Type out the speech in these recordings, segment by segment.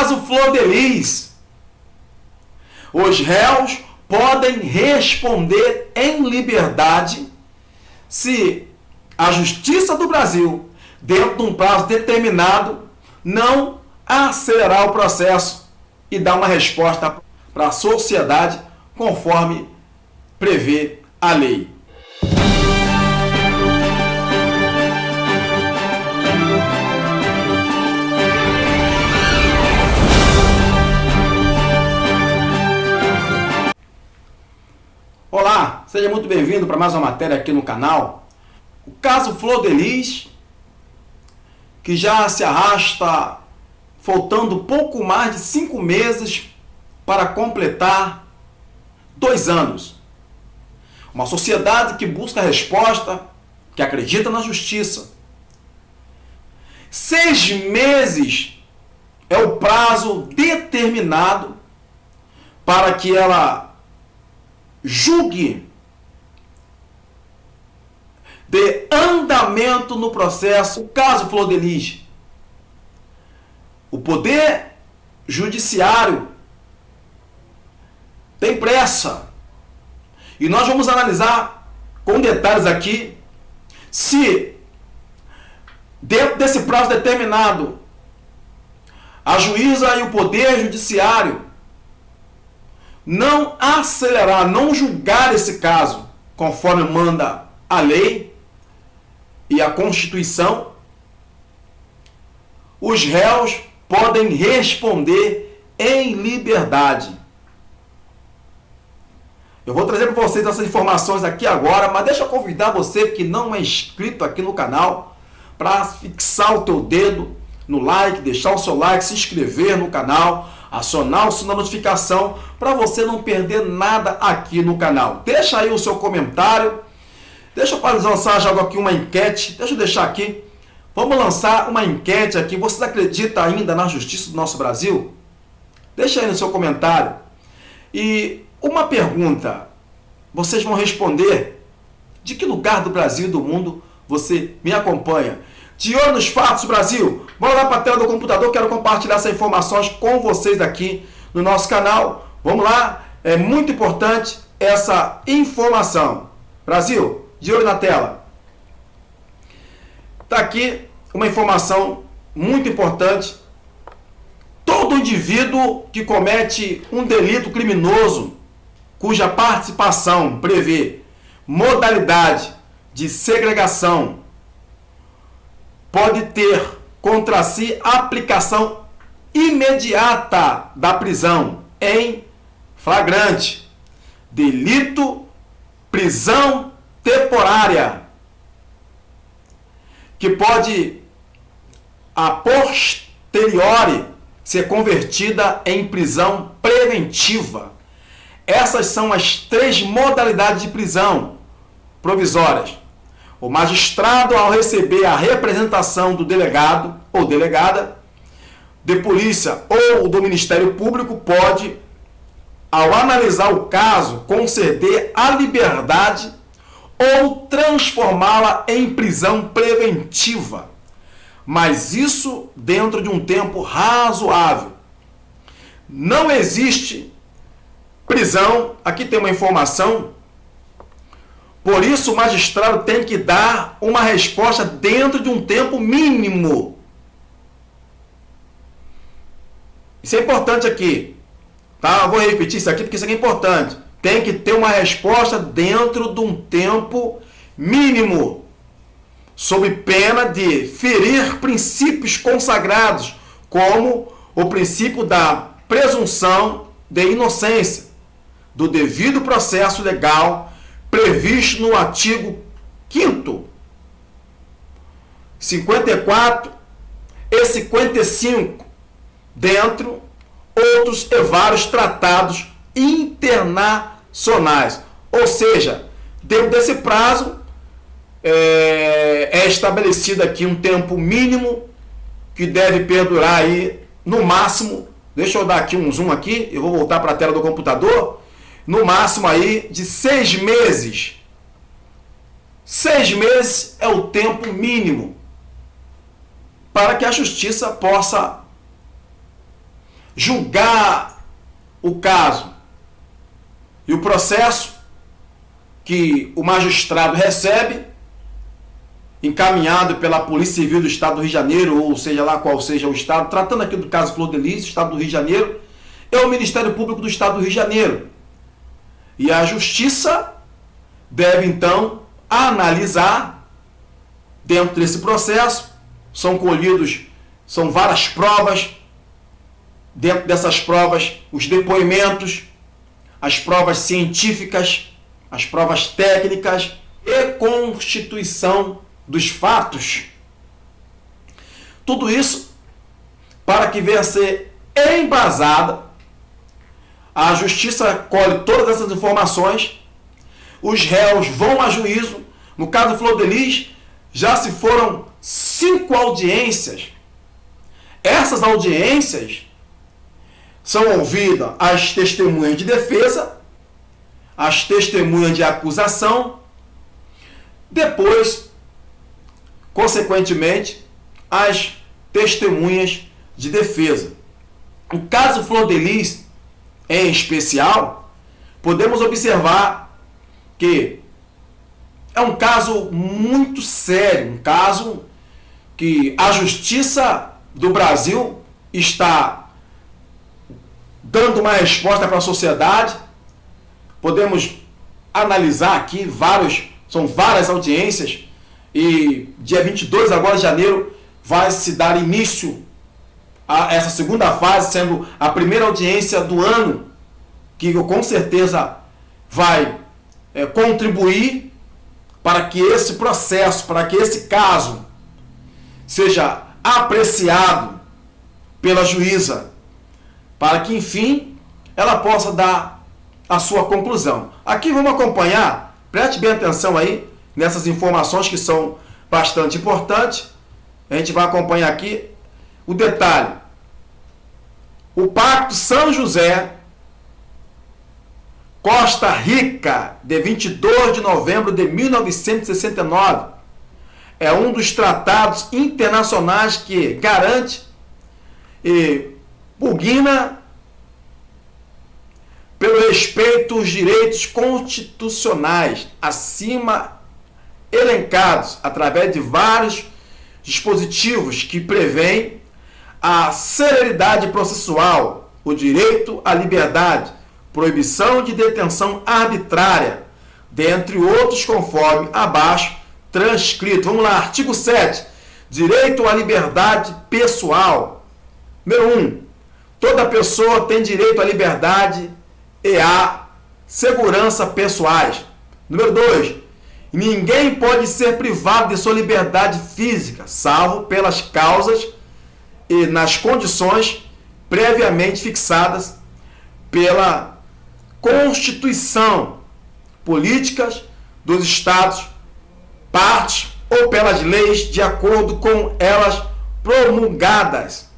caso Flor de Lis. Os réus podem responder em liberdade se a Justiça do Brasil, dentro de um prazo determinado, não acelerar o processo e dar uma resposta para a sociedade conforme prevê a lei. Olá, seja muito bem-vindo para mais uma matéria aqui no canal. O caso Flor de Lis, que já se arrasta faltando pouco mais de 5 meses para completar 2 anos. Uma sociedade que busca resposta, que acredita na justiça. 6 meses é o prazo determinado para que ela julgue, dê andamento no processo. O caso Flor de Lis. O Poder Judiciário tem pressa. E nós vamos analisar com detalhes aqui se, dentro desse prazo determinado, a juíza e o Poder Judiciário não acelerar, não julgar esse caso conforme manda a lei e a Constituição, os réus podem responder em liberdade. Eu vou trazer para vocês essas informações aqui agora, mas deixa eu convidar você que não é inscrito aqui no canal para fixar o teu dedo no like, deixar o seu like, se inscrever no canal, acionar o sininho da notificação para você não perder nada aqui no canal. Deixa aí o seu comentário. Deixa eu lançar já aqui uma enquete. Deixa eu deixar aqui. Vamos lançar uma enquete aqui. Vocês acreditam ainda na justiça do nosso Brasil? Deixa aí no seu comentário. E uma pergunta. Vocês vão responder de que lugar do Brasil e do mundo você me acompanha. De olho nos fatos, Brasil. Bora lá para a tela do computador. Quero compartilhar essas informações com vocês aqui no nosso canal. Vamos lá. É muito importante essa informação. Brasil, de olho na tela. Está aqui uma informação muito importante. Todo indivíduo que comete um delito criminoso, cuja participação prevê modalidade de segregação, pode ter contra si aplicação imediata da prisão em flagrante, delito, prisão temporária, que pode a posteriori ser convertida em prisão preventiva. Essas são as 3 modalidades de prisão provisórias. O magistrado, ao receber a representação do delegado ou delegada de polícia ou do Ministério Público, pode, ao analisar o caso, conceder a liberdade ou transformá-la em prisão preventiva. Mas isso dentro de um tempo razoável. Não existe prisão. Aqui tem uma informação. Por isso, o magistrado tem que dar uma resposta dentro de um tempo mínimo. Isso é importante aqui. Tá? Eu vou repetir isso aqui porque isso aqui é importante. Tem que ter uma resposta dentro de um tempo mínimo, sob pena de ferir princípios consagrados, como o princípio da presunção de inocência, do devido processo legal, previsto no artigo 5º, 54 e 55, dentro outros e vários tratados internacionais. Ou seja, dentro desse prazo é estabelecido aqui um tempo mínimo que deve perdurar aí no máximo, deixa eu dar aqui um zoom aqui, eu vou voltar para a tela do computador, no máximo aí de 6 meses. 6 meses é o tempo mínimo para que a justiça possa julgar o caso e o processo que o magistrado recebe, encaminhado pela Polícia Civil do Estado do Rio de Janeiro, ou seja lá qual seja o Estado, tratando aqui do caso Flor de Lis, Estado do Rio de Janeiro, é o Ministério Público do Estado do Rio de Janeiro. E a Justiça deve, então, analisar, dentro desse processo, são várias provas, dentro dessas provas, os depoimentos, as provas científicas, as provas técnicas e constituição dos fatos. Tudo isso para que venha a ser embasada. A Justiça colhe todas essas informações, os réus vão a juízo. No caso Flor de Lis, já se foram 5 audiências. Essas audiências são ouvidas as testemunhas de defesa, as testemunhas de acusação, depois, consequentemente, as testemunhas de defesa. O caso Flor de Lis, em especial, podemos observar que é um caso muito sério, um caso que a Justiça do Brasil está dando uma resposta para a sociedade. Podemos analisar aqui são várias audiências, e dia 22 agora de janeiro vai se dar início a essa segunda fase, sendo a primeira audiência do ano, que com certeza vai contribuir para que esse processo, para que esse caso seja apreciado pela juíza, para que, enfim, ela possa dar a sua conclusão. Aqui vamos acompanhar, preste bem atenção aí nessas informações que são bastante importantes. A gente vai acompanhar aqui o detalhe. O Pacto São José, Costa Rica, de 22 de novembro de 1969, é um dos tratados internacionais que garante e pugna pelo respeito aos direitos constitucionais acima elencados através de vários dispositivos que prevêem a celeridade processual, o direito à liberdade, proibição de detenção arbitrária, dentre outros, conforme abaixo transcrito. Vamos lá, artigo 7. Direito à liberdade pessoal. Número 1. Toda pessoa tem direito à liberdade e à segurança pessoais. Número 2. Ninguém pode ser privado de sua liberdade física, salvo pelas causas e nas condições previamente fixadas pela Constituição, políticas dos Estados, partes ou pelas leis de acordo com elas promulgadas.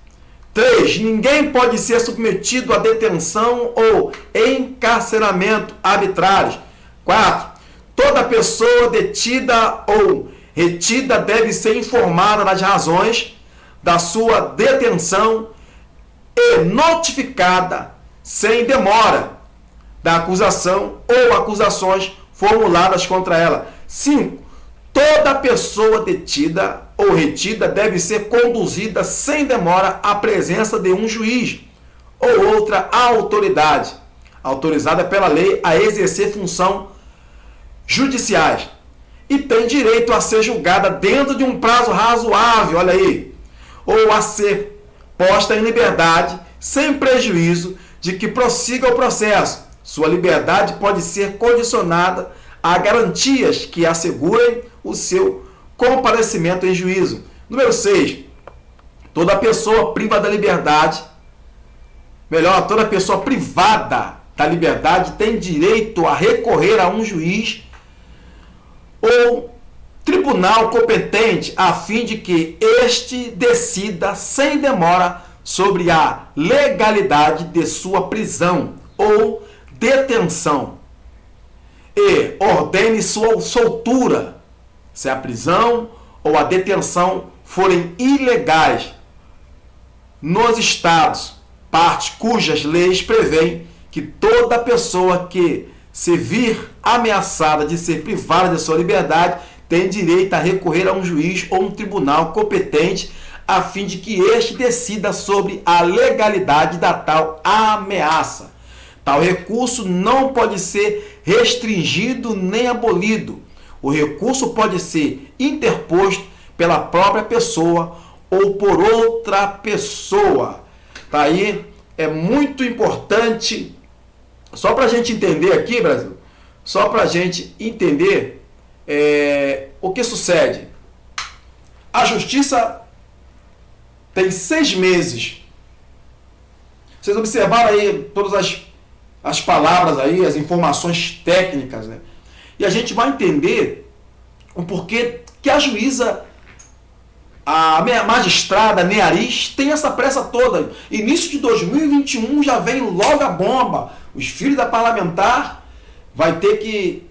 3. Ninguém pode ser submetido a detenção ou encarceramento arbitrários. 4. Toda pessoa detida ou retida deve ser informada das razões da sua detenção e notificada sem demora da acusação ou acusações formuladas contra ela. 5. Toda pessoa detida ou retida deve ser conduzida sem demora à presença de um juiz ou outra autoridade autorizada pela lei a exercer função judiciais e tem direito a ser julgada dentro de um prazo razoável, olha aí, ou a ser posta em liberdade sem prejuízo de que prossiga o processo. Sua liberdade pode ser condicionada a garantias que assegurem o seu comparecimento em juízo. Número 6. Toda pessoa privada da liberdade, toda pessoa privada da liberdade tem direito a recorrer a um juiz ou tribunal competente a fim de que este decida sem demora sobre a legalidade de sua prisão ou detenção e ordene sua soltura, se a prisão ou a detenção forem ilegais nos estados parte cujas leis prevêem que toda pessoa que se vir ameaçada de ser privada de sua liberdade tem direito a recorrer a um juiz ou um tribunal competente a fim de que este decida sobre a legalidade da tal ameaça. Tal recurso não pode ser restringido nem abolido. O recurso pode ser interposto pela própria pessoa ou por outra pessoa. Tá aí, é muito importante, só para a gente entender aqui, Brasil, só para a gente entender o que sucede. A justiça tem 6 meses. Vocês observaram aí todas as palavras aí, as informações técnicas, né? E a gente vai entender o porquê que a juíza, a magistrada Neariz, tem essa pressa toda. Início de 2021 já vem logo a bomba. Os filhos da parlamentar vai ter que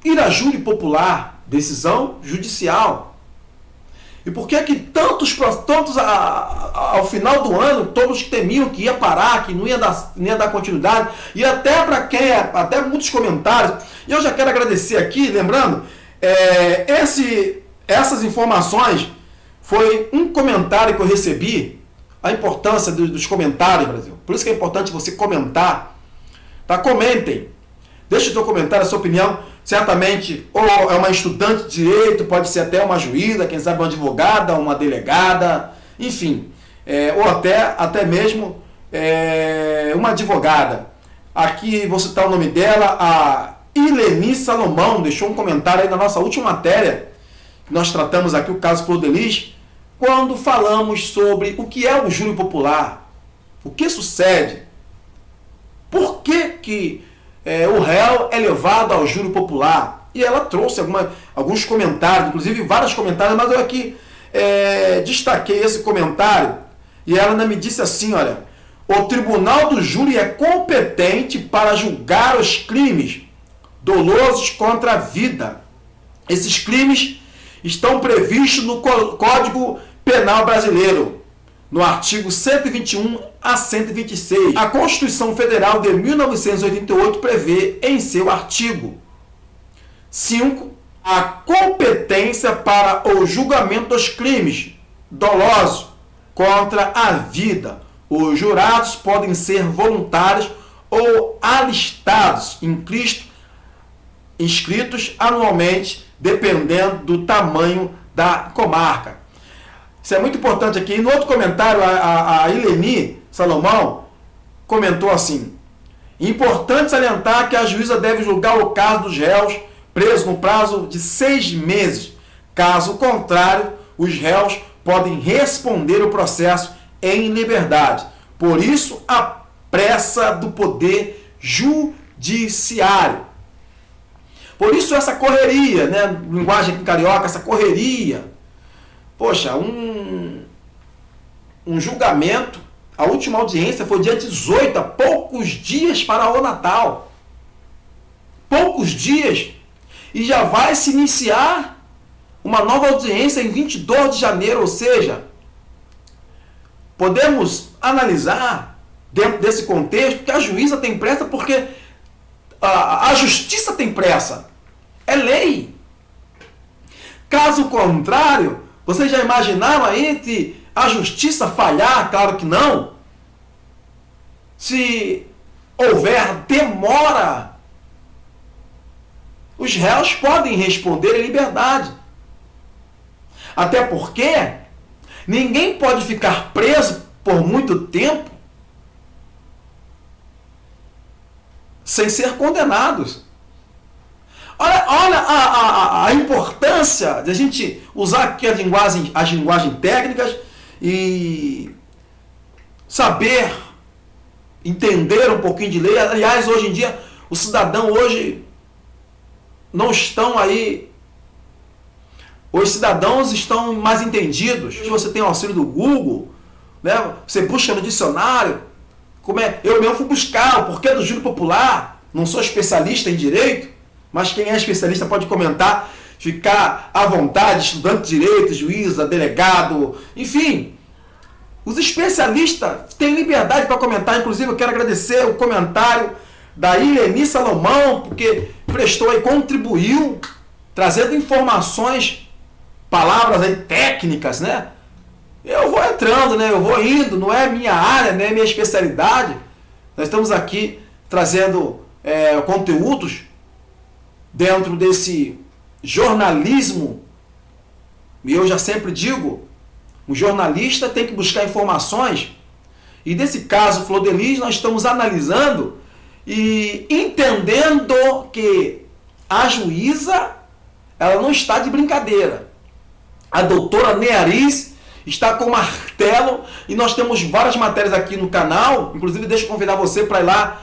ir a júri popular, decisão judicial. E por que tantos ao final do ano, todos temiam que ia parar, que não ia dar continuidade, e até para quem, até muitos comentários. E eu já quero agradecer aqui, lembrando, essas informações foi um comentário que eu recebi, a importância dos comentários, Brasil. Por isso que é importante você comentar. Tá? Comentem. Deixe o seu comentário, a sua opinião. Certamente, ou é uma estudante de direito, pode ser até uma juíza, quem sabe uma advogada, uma delegada, enfim, ou até mesmo uma advogada. Aqui vou citar o nome dela, a Ileni Salomão, deixou um comentário aí na nossa última matéria, que nós tratamos aqui, o caso Flor de Lis, quando falamos sobre o que é o júri popular, o que sucede, por que o réu é levado ao júri popular. E ela trouxe alguns comentários, inclusive vários comentários, mas eu aqui destaquei esse comentário, e ela ainda me disse assim, olha, o tribunal do júri é competente para julgar os crimes dolosos contra a vida. Esses crimes estão previstos no Código Penal Brasileiro, no artigo 121 a 126. A Constituição Federal de 1988 prevê em seu artigo 5 a competência para o julgamento dos crimes dolosos contra a vida. Os jurados podem ser voluntários ou alistados, inscritos anualmente, dependendo do tamanho da comarca. Isso é muito importante aqui. E no outro comentário, a Ileni Salomão comentou assim: importante salientar que a juíza deve julgar o caso dos réus presos no prazo de 6 meses. Caso contrário, os réus podem responder o processo em liberdade. Por isso, a pressa do poder judiciário. Por isso, essa correria, né? Linguagem carioca, essa correria. Poxa, um julgamento, a última audiência foi dia 18, há poucos dias para o Natal. Poucos dias. E já vai se iniciar uma nova audiência em 22 de janeiro, ou seja, podemos analisar dentro desse contexto que a juíza tem pressa porque a justiça tem pressa. É lei. Caso contrário, vocês já imaginaram aí se a justiça falhar? Claro que não. Se houver demora, os réus podem responder em liberdade. Até porque ninguém pode ficar preso por muito tempo sem ser condenados. Olha a importância de a gente usar aqui as linguagens técnicas e saber entender um pouquinho de lei. Aliás, hoje em dia, o cidadão hoje não estão aí. Os cidadãos estão mais entendidos. Você tem o auxílio do Google, né? Você busca no dicionário. Eu mesmo fui buscar o porquê do júri popular. Não sou especialista em direito, mas quem é especialista pode comentar, ficar à vontade, estudante de direito, juíza, delegado, enfim. Os especialistas têm liberdade para comentar. Inclusive, eu quero agradecer o comentário da Ileni Salomão, porque prestou e contribuiu, trazendo informações, palavras aí técnicas, né? Eu vou entrando, né? Eu vou indo, não é minha área, não é minha especialidade. Nós estamos aqui trazendo conteúdos dentro desse jornalismo. E eu já sempre digo, o jornalista tem que buscar informações. E nesse caso, Flor de Lis, nós estamos analisando e entendendo que a juíza, ela não está de brincadeira. A doutora Neariz está com martelo e nós temos várias matérias aqui no canal. Inclusive, deixa eu convidar você para ir lá,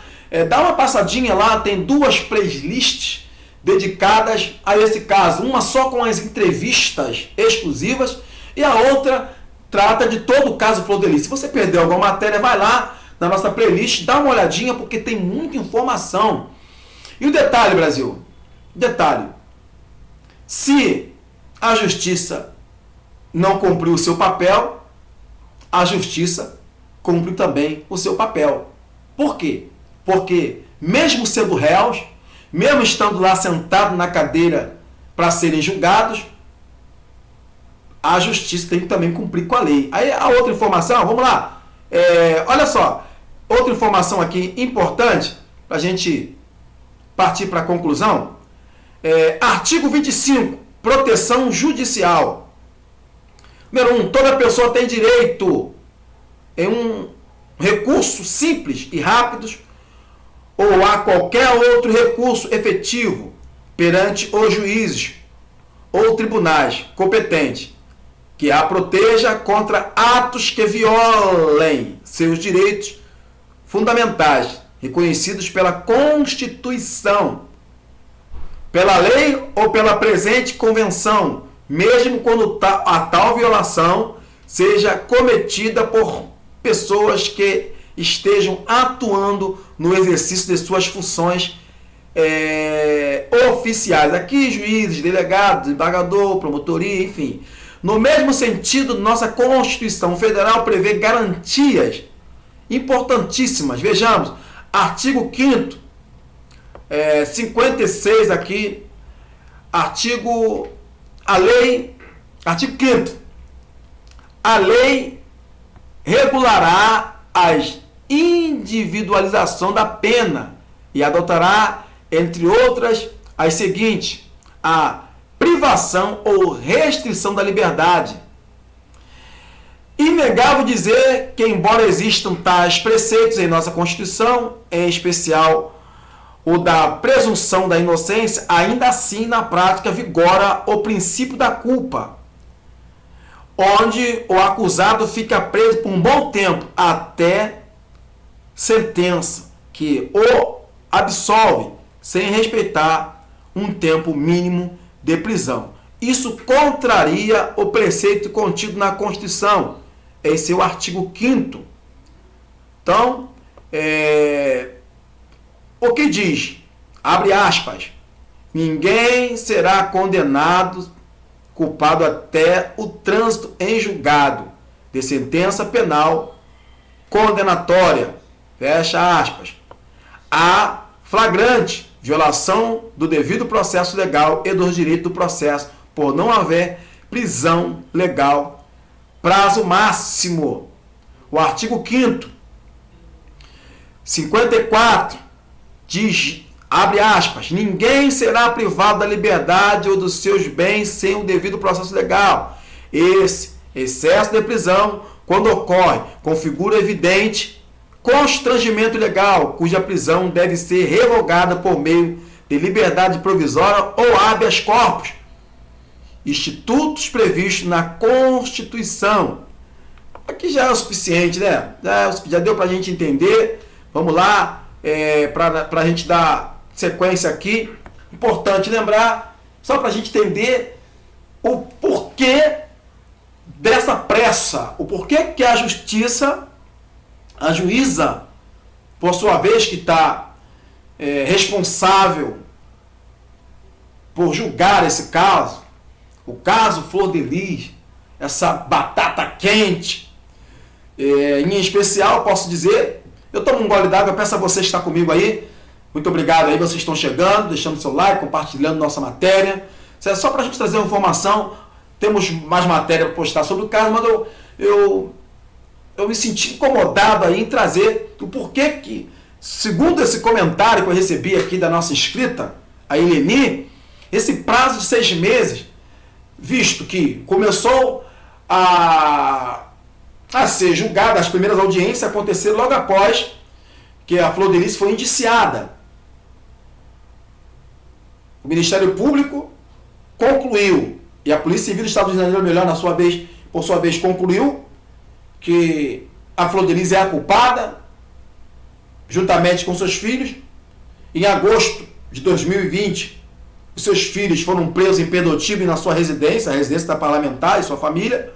dar uma passadinha lá. Tem 2 playlists dedicadas a esse caso. Uma só com as entrevistas exclusivas e a outra trata de todo o caso Flor de Lis. Se você perdeu alguma matéria, vai lá na nossa playlist, dá uma olhadinha, porque tem muita informação. E o detalhe, Brasil, detalhe, se a justiça não cumpriu o seu papel, a justiça cumpriu também o seu papel. Por quê? Porque mesmo sendo réus, mesmo estando lá sentado na cadeira para serem julgados, a justiça tem que também cumprir com a lei. Aí a outra informação, vamos lá. Olha só, outra informação aqui importante, para a gente partir para a conclusão. Artigo 25, proteção judicial. Número 1, toda pessoa tem direito em um recurso simples e rápido ou a qualquer outro recurso efetivo perante os juízes ou tribunais competentes que a proteja contra atos que violem seus direitos fundamentais reconhecidos pela Constituição, pela lei ou pela presente convenção, mesmo quando a tal violação seja cometida por pessoas que estejam atuando no exercício de suas funções oficiais. Aqui, juízes, delegados, desembargador, promotoria, enfim. No mesmo sentido, nossa Constituição Federal prevê garantias importantíssimas. Vejamos, artigo 5º, 56 aqui, artigo 5º, a lei regulará as individualização da pena e adotará, entre outras, as seguintes: a privação ou restrição da liberdade. Inegável dizer que, embora existam tais preceitos em nossa Constituição, em especial o da presunção da inocência, ainda assim, na prática, vigora o princípio da culpa, onde o acusado fica preso por um bom tempo, até sentença que o absolve, sem respeitar um tempo mínimo de prisão. Isso contraria o preceito contido na Constituição, em seu artigo 5º. Então, o que diz? Abre aspas. Ninguém será condenado, culpado até o trânsito em julgado de sentença penal condenatória. Fecha aspas. A flagrante violação do devido processo legal e dos direitos do processo, por não haver prisão legal. Prazo máximo. O artigo 5º, 54, diz, abre aspas, ninguém será privado da liberdade ou dos seus bens sem o devido processo legal. Esse excesso de prisão, quando ocorre, configura evidente constrangimento legal, cuja prisão deve ser revogada por meio de liberdade provisória ou habeas corpus, institutos previstos na Constituição. Aqui já é o suficiente, né? Já deu para a gente entender. Vamos lá, para a gente dar sequência aqui. Importante lembrar, só para a gente entender o porquê dessa pressa, o porquê que a justiça, a juíza, por sua vez, que está responsável por julgar esse caso, o caso Flor de Lis, essa batata quente, Em especial, posso dizer, eu tomo um gole d'água, eu peço a você que está comigo aí, muito obrigado aí, vocês estão chegando, deixando seu like, compartilhando nossa matéria. Isso é só para a gente trazer uma informação, temos mais matéria para postar sobre o caso, mas eu me senti incomodado aí em trazer o porquê que, segundo esse comentário que eu recebi aqui da nossa inscrita, a Eleni, esse prazo de 6 meses, visto que começou a ser julgada, as primeiras audiências aconteceram logo após que a Flor de Lis foi indiciada. O Ministério Público concluiu, e a Polícia Civil do Estado do Rio de Janeiro, melhor, por sua vez, concluiu que a Flor de Lis é a culpada, juntamente com seus filhos. Em agosto de 2020, os seus filhos foram presos em Pedotiba na sua residência, a residência da parlamentar e sua família,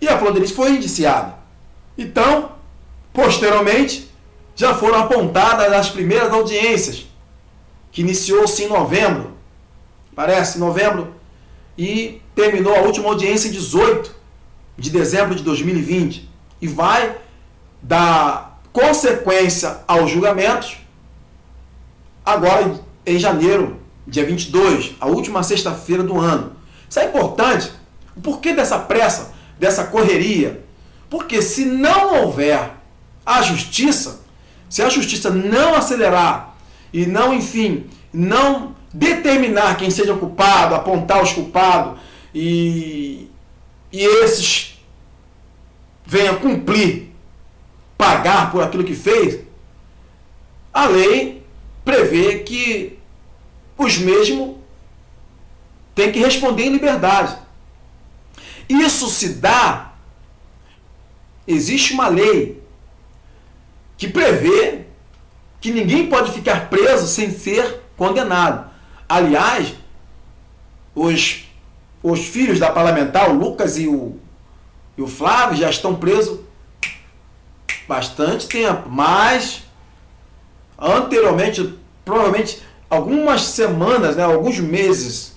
e a Flor de Lis foi indiciada. Então, posteriormente, já foram apontadas as primeiras audiências, que iniciou-se em novembro, parece, novembro, e terminou a última audiência em 18 de dezembro de 2020, e vai dar consequência aos julgamentos agora em janeiro, dia 22, a última sexta-feira do ano. Isso é importante. O porquê dessa pressa, dessa correria? Porque se não houver a justiça, se a justiça não acelerar e não, enfim, não determinar quem seja culpado, apontar os culpados e esses venham cumprir, pagar por aquilo que fez, a lei prevê que os mesmos têm que responder em liberdade. Isso se dá, existe uma lei que prevê que ninguém pode ficar preso sem ser condenado. Aliás, os filhos da parlamentar, o Lucas e o Flávio, já estão presos bastante tempo, mas anteriormente, provavelmente algumas semanas, né, alguns meses,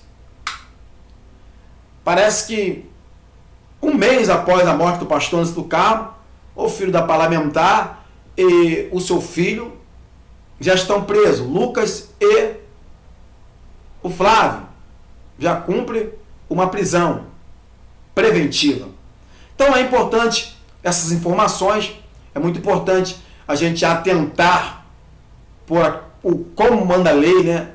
parece que um mês após a morte do pastor Ângelo do Carmo, o filho da parlamentar e o seu filho já estão presos. Lucas e o Flávio já cumprem uma prisão preventiva. Então é importante essas informações, é muito importante a gente atentar por como manda a lei, né?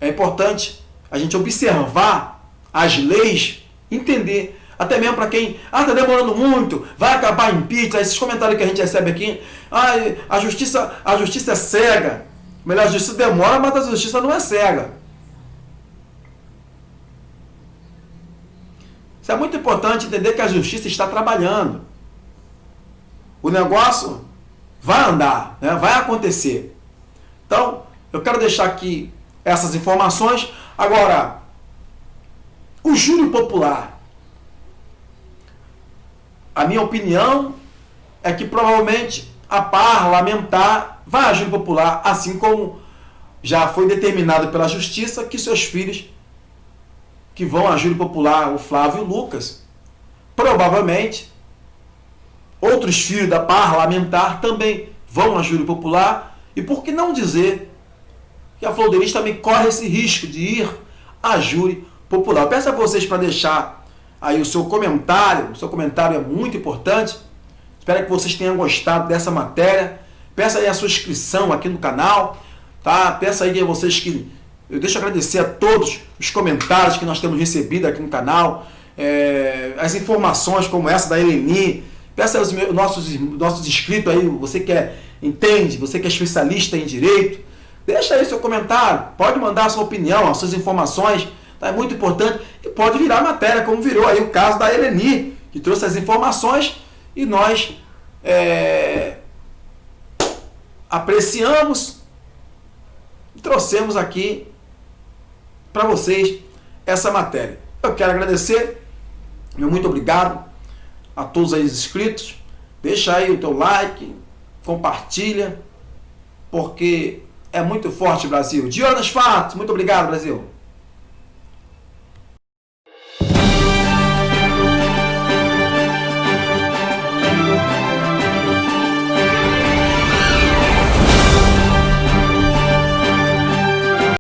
É importante a gente observar as leis, entender, até mesmo para quem, está demorando muito, vai acabar em impeachment, esses comentários que a gente recebe aqui, a justiça é cega. Melhor, a justiça demora, mas a justiça não é cega. Isso é muito importante entender que a justiça está trabalhando. O negócio vai andar, né? Vai acontecer. Então, eu quero deixar aqui essas informações. Agora, o júri popular, a minha opinião é que provavelmente a parlamentar vai a júri popular, assim como já foi determinado pela justiça que seus filhos que vão a júri popular, o Flávio e o Lucas, provavelmente outros filhos da parlamentar também vão a júri popular. E por que não dizer que a Flor de Lis também corre esse risco de ir a júri popular? Eu peço a vocês para deixar aí o seu comentário é muito importante. Espero que vocês tenham gostado dessa matéria. Peça aí a sua inscrição aqui no canal, tá? Peço aí a vocês que eu deixo agradecer a todos os comentários que nós temos recebido aqui no canal, as informações como essa da Eleni. Peço aos nossos inscritos aí, você que entende, você que é especialista em direito, deixa aí seu comentário, pode mandar a sua opinião, as suas informações, tá? É muito importante e pode virar matéria, como virou aí o caso da Eleni, que trouxe as informações e nós apreciamos e trouxemos aqui para vocês essa matéria. Eu quero agradecer, meu muito obrigado a todos aí os inscritos. Deixa aí o teu like, compartilha, porque é muito forte, Brasil. De olho nos fatos. Muito obrigado, Brasil.